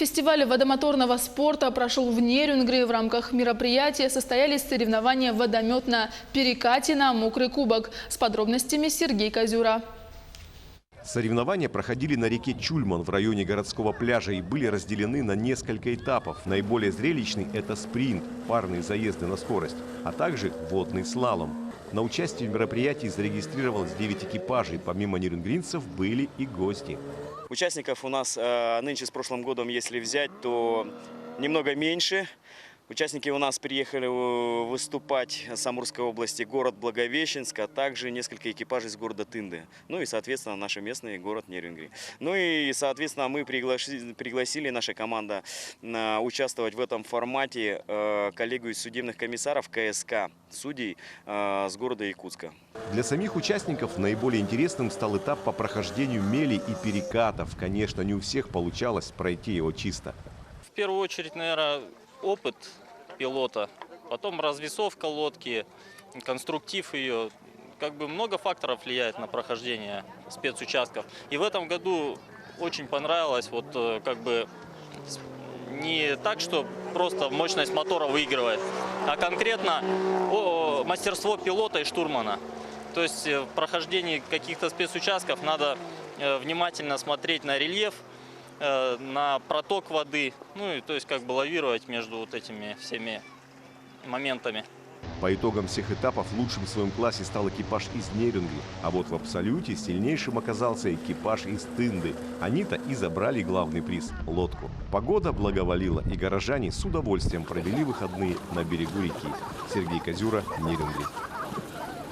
Фестиваль водомоторного спорта прошел в Нерюнгри. В рамках мероприятия состоялись соревнования в водомет на перекате на мокрый кубок. С подробностями Сергей Козюра. Соревнования проходили на реке Чульман в районе городского пляжа и были разделены на несколько этапов. Наиболее зрелищный – это спринт, парные заезды на скорость, а также водный слалом. На участие в мероприятии зарегистрировалось 9 экипажей. Помимо нерюнгринцев были и гости. Участников у нас нынче с прошлым годом, если взять, то немного меньше. Участники у нас приехали выступать с Амурской области, город Благовещенск, а также несколько экипажей из города Тынды. Ну и, соответственно, наш местный город Нерюнгри. Ну и, соответственно, мы пригласили, наша команда, участвовать в этом формате коллегу из судебных комиссаров КСК, судей с города Якутска. Для самих участников наиболее интересным стал этап по прохождению мели и перекатов. Конечно, не у всех получалось пройти его чисто. В первую очередь, наверное, опыт пилота, потом развесовка лодки, конструктив ее. Как бы много факторов влияет на прохождение спецучастков. И в этом году очень понравилось, вот как бы не так, что просто мощность мотора выигрывает, а конкретно мастерство пилота и штурмана. То есть в прохождении каких-то спецучастков надо внимательно смотреть на рельеф, на проток воды, ну и то есть как бы лавировать между вот этими всеми моментами. По итогам всех этапов лучшим в своем классе стал экипаж из Нерюнгри, а вот в абсолюте сильнейшим оказался экипаж из Тынды. Они-то и забрали главный приз – лодку. Погода благоволила, и горожане с удовольствием провели выходные на берегу реки. Сергей Козюра, Нерюнгри.